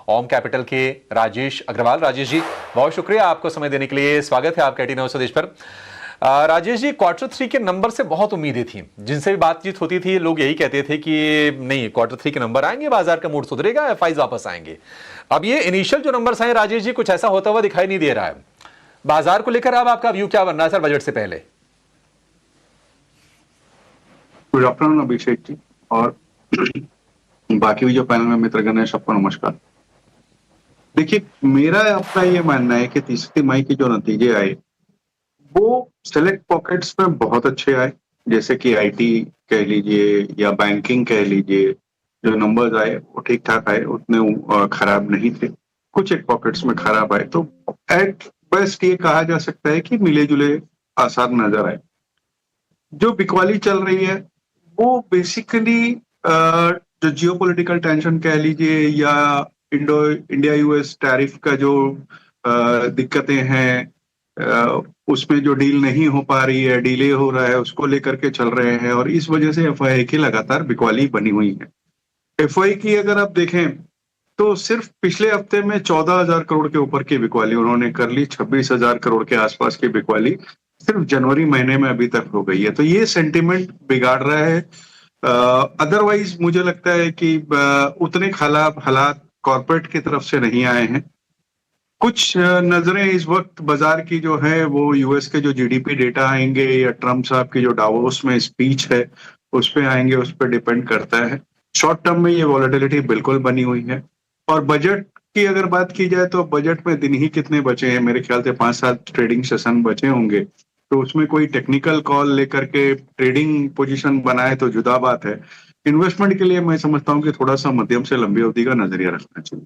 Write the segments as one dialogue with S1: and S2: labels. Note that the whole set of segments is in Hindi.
S1: ओम कैपिटल के राजेश अग्रवाल। राजेश जी, बहुत शुक्रिया आपको समय देने के लिए। स्वागत है आपका 89 स्वदेश पर। राजेश जी, Q3 के नंबर से बहुत उम्मीदें थी, जिनसे भी बातचीत होती थी लोग यही कहते थे कि नहीं, Q3 के नंबर आएंगे, बाजार का मूड सुधरेगा, एफआईज वापस आएंगे। अब ये इनिशियल जो नंबर्स आए राजेश जी, कुछ ऐसा होता हुआ दिखाई नहीं दे रहा है। बाजार को लेकर अब आपका व्यू क्या बन रहा है सर बजट से पहले?
S2: गुड आफ्टरनून अभिषेक जी, और बाकी भी जो पैनल में मित्रगण है सबको नमस्कार। देखिए, मेरा अपना ये मानना है कि तीसरी तिमाही के जो नतीजे आए वो सेलेक्ट पॉकेट्स में बहुत अच्छे आए, जैसे कि आईटी कह लीजिए या बैंकिंग कह लीजिए। जो नंबर्स आए वो ठीक ठाक आए, उतने खराब नहीं थे। कुछ एक पॉकेट्स में खराब आए, तो एट बेस्ट ये कहा जा सकता है कि मिले जुले आसार नजर आए। जो बिकवाली चल रही है वो बेसिकली जो जियोपॉलिटिकल टेंशन कह लीजिए या इंडिया यूएस टैरिफ का जो दिक्कतें हैं, उसमें जो डील नहीं हो पा रही है, डिले हो रहा है, उसको लेकर के चल रहे हैं, और इस वजह से एफआई की लगातार बिकवाली बनी हुई है। एफआई की अगर आप देखें तो सिर्फ पिछले हफ्ते में 14,000 करोड़ के ऊपर की बिकवाली उन्होंने कर ली। 26,000 करोड़ के आसपास की बिकवाली सिर्फ जनवरी महीने में अभी तक हो गई है, तो ये सेंटिमेंट बिगाड़ रहा है। अदरवाइज मुझे लगता है कि उतने खराब हालात कॉर्पोरेट की तरफ से नहीं आए हैं। कुछ नजरें इस वक्त बाजार की जो है वो यूएस के जो जीडीपी डेटा आएंगे या ट्रम्प साहब की जो डावोस में स्पीच है उस पे आएंगे, उस पर डिपेंड करता है। शॉर्ट टर्म में ये वॉलेटिलिटी बिल्कुल बनी हुई है। और बजट की अगर बात की जाए तो बजट में दिन ही कितने बचे हैं, मेरे ख्याल से 5-7 ट्रेडिंग सेशन बचे होंगे, तो उसमें कोई टेक्निकल कॉल लेकर के ट्रेडिंग पोजीशन बनाए तो जुदा बात है। इन्वेस्टमेंट के लिए मैं समझता हूँ कि थोड़ा सा मध्यम से लंबी अवधि का नजरिया रखना चाहिए।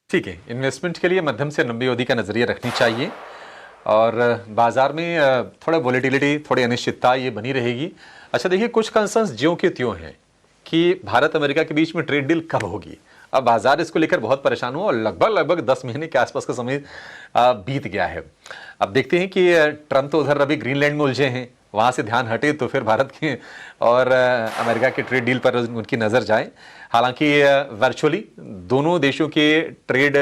S1: ठीक है, इन्वेस्टमेंट के लिए मध्यम से लंबी अवधि का नजरिया रखनी चाहिए, और बाजार में थोड़ा वोलेटिलिटी, थोड़ी अनिश्चितता ये बनी रहेगी। अच्छा देखिए, कुछ कंसर्न्स ज्यों के त्यों हैं कि भारत अमेरिका के बीच में ट्रेड डील कब होगी। अब बाजार इसको लेकर बहुत परेशान हुआ और लगभग 10 महीने के आसपास का समय बीत गया है। अब देखते हैं कि ट्रंप तो उधर अभी ग्रीनलैंड में उलझे हैं, वहां से ध्यान हटे तो फिर भारत के और अमेरिका के ट्रेड डील पर उनकी नजर जाए। हालांकि वर्चुअली दोनों देशों के ट्रेड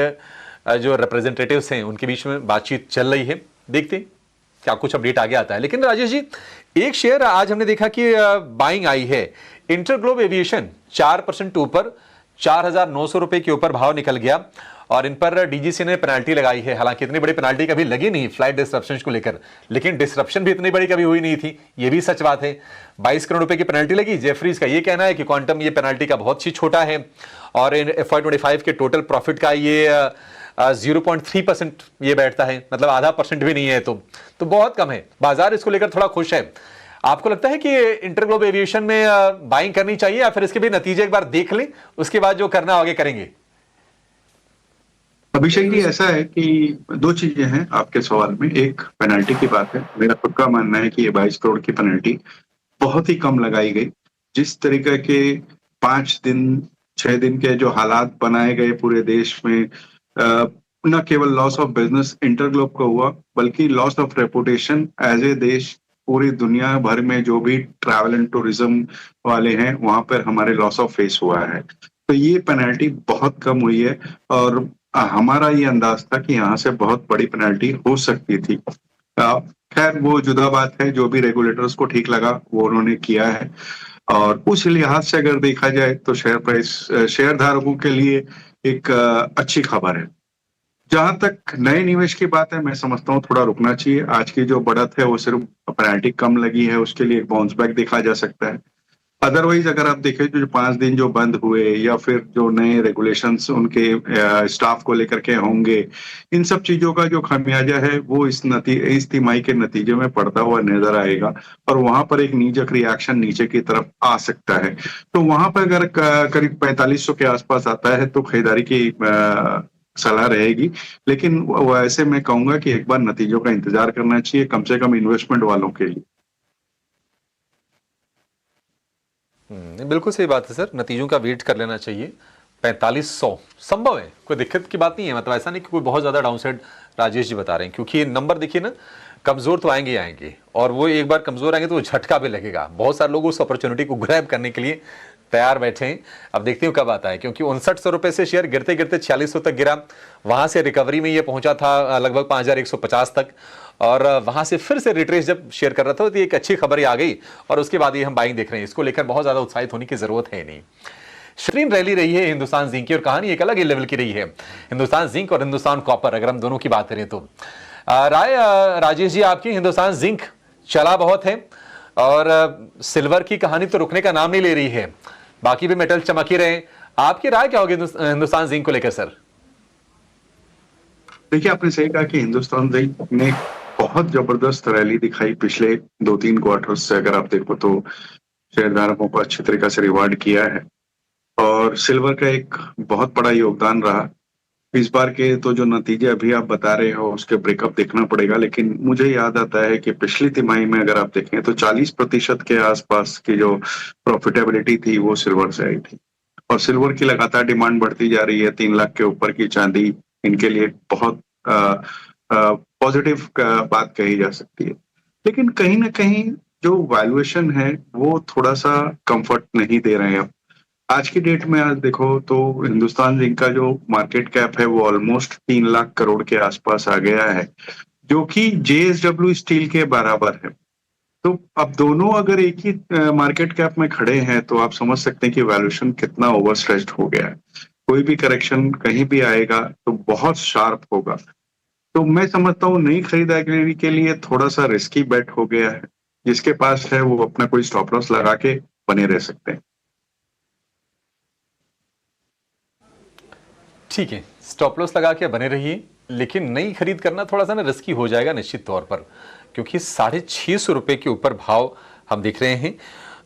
S1: जो रिप्रेजेंटेटिव्स हैं उनके बीच में बातचीत चल रही है। देखते हैं क्या कुछ अपडेट आगे आता है। लेकिन राजेश जी, एक शेयर आज हमने देखा कि बाइंग आई है, इंटरग्लोब एविएशन 4% ऊपर, 4,900 रुपए के ऊपर भाव निकल गया, और इन पर डीजीसी ने पेनाल्टी लगाई है। हालांकि इतनी बड़ी पेनाल्टी कभी लगी नहीं फ्लाइट डिसरप्शन को लेकर, लेकिन डिसरप्शन भी इतनी बड़ी कभी हुई नहीं थी, ये भी सच बात है। 22 करोड़ रुपए की पेनाल्टी लगी। जेफरीज का ये कहना है कि क्वांटम ये पेनाल्टी का बहुत ही छोटा है, और इन FY25 के टोटल प्रॉफिट का ये 0.3% ये बैठता है, मतलब आधा % भी नहीं है, तो बहुत कम है। बाजार इसको लेकर थोड़ा खुश है। आपको लगता है कि इंटरग्लोब एविएशन में बाइंग करनी चाहिए, या फिर इसके भी नतीजे एक बार देख लें, उसके बाद जो करना आगे करेंगे?
S2: अभिषेक जी, ऐसा है कि दो चीजें हैं आपके सवाल में। एक पेनल्टी की बात है। मेरा खुद का मानना है कि ये 22 करोड़ की पेनल्टी बहुत ही कम लगाई गई। जिस तरीके के 5 दिन 6 दिन के जो हालात बनाए गए पूरे देश में, न केवल लॉस ऑफ बिजनेस इंटरग्लोब को हुआ, बल्कि loss of reputation as a देश। पूरी दुनिया भर में जो भी ट्रैवल एंड टूरिज्म वाले हैं वहां पर हमारे लॉस ऑफ फेस हुआ है, तो ये पेनल्टी बहुत कम हुई है। और हमारा ये अंदाज था कि यहाँ से बहुत बड़ी पेनल्टी हो सकती थी। खैर वो जुदा बात है, जो भी रेगुलेटर्स को ठीक लगा वो उन्होंने किया है। और उस लिहाज से अगर देखा जाए तो शेयर प्राइस शेयर धारकों के लिए एक अच्छी खबर है। जहां तक नए निवेश की बात है, मैं समझता हूँ थोड़ा रुकना चाहिए। आज की जो बढ़त है वो सिर्फ पेनल्टी कम लगी है, उसके लिए एक बाउंस बैक देखा जा सकता है। अदरवाइज अगर आप देखें तो जो 5 दिन जो बंद हुए या फिर जो नए रेगुलेशंस उनके स्टाफ को लेकर के होंगे, इन सब चीजों का जो खामियाजा है वो इस तिमाही के नतीजे में पड़ता हुआ नजर आएगा, और वहां पर एक नीजक रिएक्शन नीचे की तरफ आ सकता है। तो वहां पर अगर करीब 4500 के आसपास आता है तो खरीदारी की सलाह रहेगी। लेकिन वैसे मैं कहूंगा कि एक बार नतीजों का इंतजार करना चाहिए, कम से कम इन्वेस्टमेंट वालों के लिए।
S1: बिल्कुल सही बात है सर, नतीजों का वेट कर लेना चाहिए। 4500 संभव है, कोई दिक्कत की बात नहीं है। मतलब ऐसा नहीं कि कोई बहुत ज्यादा डाउनसाइड राजेश जी बता रहे हैं, क्योंकि ये नंबर देखिए ना, कमजोर तो आएंगे ही आएंगे, और वो एक बार कमजोर आएंगे तो झटका भी लगेगा। बहुत सारे लोग उस अपॉर्चुनिटी को ग्रैब करने के लिए तैयार बैठे हैं। अब देखती हूँ कब आता है, क्योंकि 5900 रुपए से शेयर गिरते गिरते 4600 तक गिरा। वहां से रिकवरी में ये पहुंचा था लगभग 5150 तक, और वहां से फिर से रिट्रेस जब शेयर कर रहा था तो एक अच्छी खबर आ गई, और उसके बाद ये हम बाइंग देख रहे हैं। इसको लेकर बहुत ज्यादा उत्साहित होने की जरूरत है नहीं। बेहतरीन रैली रही है हिंदुस्तान जिंक की, और कहानी एक अलग ही लेवल की रही है। हिंदुस्तान जिंक और हिंदुस्तान कॉपर, अगर हम दोनों की बात करें तो राय राजेश जी आपकी, हिंदुस्तान जिंक चला बहुत है, और सिल्वर की कहानी तो रुकने का नाम नहीं ले रही है, बाकी भी मेटल चमक ही रहे। आपकी राय क्या होगी हिंदुस्तान जिंक को लेकर सर?
S2: देखिए, आपने सही कहा कि हिंदुस्तान जिंक ने बहुत जबरदस्त रैली दिखाई पिछले 2-3 क्वार्टर से। अगर आप देखो तो शेयरधारकों को अच्छी तरीके से रिवार्ड किया है, और सिल्वर का एक बहुत बड़ा योगदान रहा। इस बार के तो जो नतीजे अभी आप बता रहे हो उसके ब्रेकअप देखना पड़ेगा, लेकिन मुझे याद आता है कि पिछली तिमाही में अगर आप देखें तो 40% के आसपास की जो प्रॉफिटेबिलिटी थी वो सिल्वर से आई थी। और सिल्वर की लगातार डिमांड बढ़ती जा रही है। 3 लाख के ऊपर की चांदी इनके लिए बहुत पॉजिटिव बात कही जा सकती है। लेकिन कहीं ना कहीं जो वैल्यूएशन है वो थोड़ा सा कंफर्ट नहीं दे रहे हैं। आज की डेट में आज देखो तो हिंदुस्तान जिंक का जो मार्केट कैप है वो ऑलमोस्ट 3 लाख करोड़ के आसपास आ गया है, जो कि जेएसडब्ल्यू स्टील के बराबर है। तो अब दोनों अगर एक ही मार्केट कैप में खड़े हैं तो आप समझ सकते हैं कि वैल्यूएशन कितना ओवरस्ट्रेच्ड हो गया है। कोई भी करेक्शन कहीं भी आएगा तो बहुत शार्प होगा। तो मैं समझता हूँ नई खरीदारी के लिए थोड़ा सा रिस्की बेट हो गया है। जिसके पास है वो अपना कोई स्टॉप लॉस लगा के बने रह सकते हैं।
S1: ठीक है, स्टॉप लॉस लगा के बने रहिए, लेकिन नई खरीद करना थोड़ा सा ना रिस्की हो जाएगा निश्चित तौर पर, क्योंकि 650 रुपए के ऊपर भाव हम देख रहे हैं।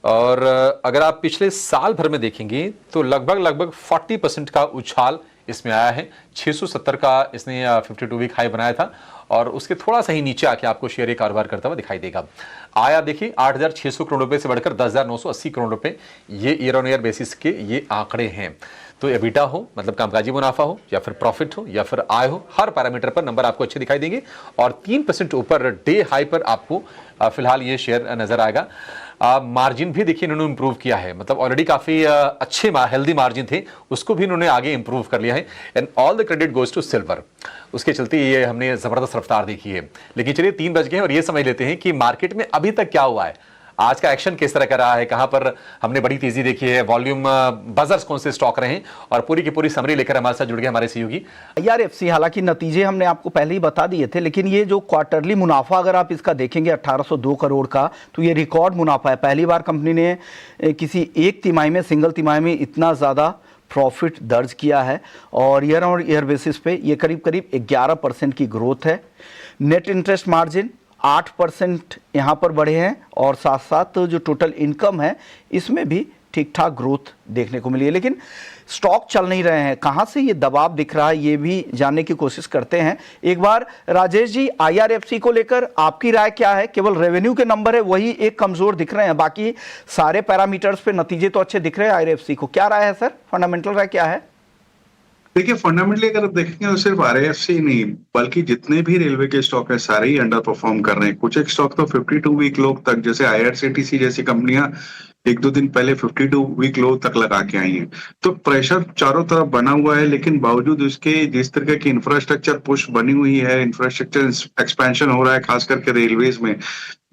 S1: और अगर आप पिछले साल भर में देखेंगे तो लगभग 40% का उछाल इसमें आया है। 670 का इसने 52 वीक हाई बनाया था, और उसके थोड़ा सा ही नीचे आके आपको शेयर कारोबार करता हुआ दिखाई देगा। आय आप देखिए 8600 करोड़ रुपए से बढ़कर 10,980 करोड़ रुपए, ये ईयर ऑन ईयर बेसिस के ये आंकड़े हैं। तो एबिटा हो, मतलब कामकाजी मुनाफा हो, या फिर प्रॉफिट हो, या फिर आय हो, हर पैरामीटर पर नंबर आपको अच्छे दिखाई देंगे, और 3% ऊपर डे हाई पर आपको फिलहाल ये शेयर नजर आएगा। मार्जिन भी देखिए इन्होंने इंप्रूव किया है, मतलब ऑलरेडी काफी अच्छे हेल्दी मार्जिन थे, उसको भी इन्होंने आगे इंप्रूव कर लिया है, and all the credit goes to silver. उसके चलते ये हमने जबरदस्त रफ्तार देखी है। लेकिन चलिए 3 बज गए हैं, और ये समझ लेते हैं कि मार्केट में अभी तक क्या हुआ है, आज का एक्शन किस तरह का रहा है, कहां पर हमने बड़ी तेजी देखी है, वॉल्यूम बजर्स कौन से स्टॉक रहे हैं, और पूरी की पूरी समरी लेकर हमारे साथ जुड़ गए हमारे सहयोगी
S3: IRFC। हालांकि नतीजे हमने आपको पहले ही बता दिए थे, लेकिन ये जो क्वार्टरली मुनाफा अगर आप इसका देखेंगे 1802 करोड़ का, तो ये रिकॉर्ड मुनाफा है। पहली बार कंपनी ने किसी एक तिमाही में, सिंगल तिमाही में इतना ज़्यादा प्रॉफिट दर्ज किया है, और ईयर ऑन ईयर बेसिस पे ये करीब 11% की ग्रोथ है। नेट इंटरेस्ट मार्जिन 8% यहाँ पर बढ़े हैं, और साथ साथ जो टोटल इनकम है इसमें भी ठीक ठाक ग्रोथ देखने को मिली है। लेकिन स्टॉक चल नहीं रहे हैं, कहाँ से ये दबाव दिख रहा है ये भी जानने की कोशिश करते हैं। एक बार राजेश जी, IRFC को लेकर आपकी राय क्या है? केवल रेवेन्यू के नंबर है वही एक कमजोर दिख रहे हैं, बाकी सारे पैरामीटर्स पे नतीजे तो अच्छे दिख रहे हैं IRFC को। क्या राय है सर, फंडामेंटल राय क्या है?
S2: देखिए, फंडामेंटली अगर देखेंगे तो सिर्फ RAFC नहीं बल्कि जितने भी रेलवे के स्टॉक है सारे ही अंडर परफॉर्म कर रहे हैं। कुछ एक स्टॉक तो 52 वीक लो तक, जैसे IRCTC जैसी कंपनियां 1-2 दिन पहले 52 वीक लो तक लगा के आई हैं। तो प्रेशर चारों तरफ बना हुआ है, लेकिन बावजूद उसके जिस तरह की इंफ्रास्ट्रक्चर पुश बनी हुई है, इंफ्रास्ट्रक्चर एक्सपेंशन हो रहा है खास करके रेलवेज में,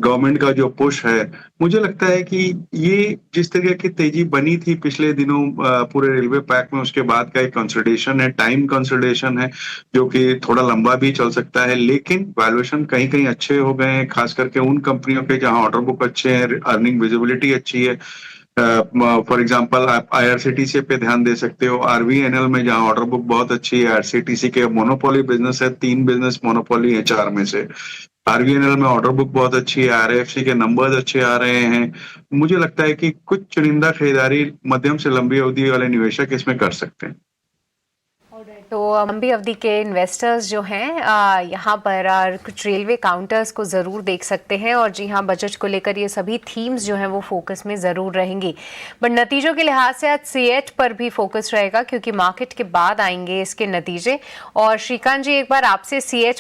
S2: गवर्नमेंट का जो पुश है, मुझे लगता है कि ये जिस तरह की तेजी बनी थी पिछले दिनों पूरे रेलवे पैक में, उसके बाद का एक कंसोलिडेशन है, टाइम कंसोलिडेशन है, जो कि थोड़ा लंबा भी चल सकता है। लेकिन वैल्यूएशन कहीं कहीं अच्छे हो गए हैं, खास करके उन कंपनियों के जहां ऑर्डर बुक अच्छे हैं, अर्निंग विजिबिलिटी अच्छी है। फॉर एग्जांपल आप IRCTC पे ध्यान दे सकते हो, RVNL में जहां ऑर्डर बुक बहुत अच्छी है। RCTC के मोनोपोली बिजनेस है, 3 बिजनेस मोनोपोली है 4 में से। RVNL में ऑर्डर बुक बहुत अच्छी है, RAFC के नंबर्स अच्छे आ रहे हैं। मुझे लगता है कि कुछ चुनिंदा खरीदारी मध्यम से लंबी अवधि वाले निवेशक इसमें कर सकते हैं।
S4: तो लंबी अवधि के इन्वेस्टर्स जो हैं यहाँ पर कुछ रेलवे काउंटर्स को ज़रूर देख सकते हैं, और जी हाँ, बजट को लेकर ये सभी थीम्स जो हैं वो फोकस में ज़रूर रहेंगी। बट नतीजों के लिहाज से आज CEAT पर भी फोकस रहेगा, क्योंकि मार्केट के बाद आएंगे इसके नतीजे। और श्रीकांत जी, एक बार आपसे CEAT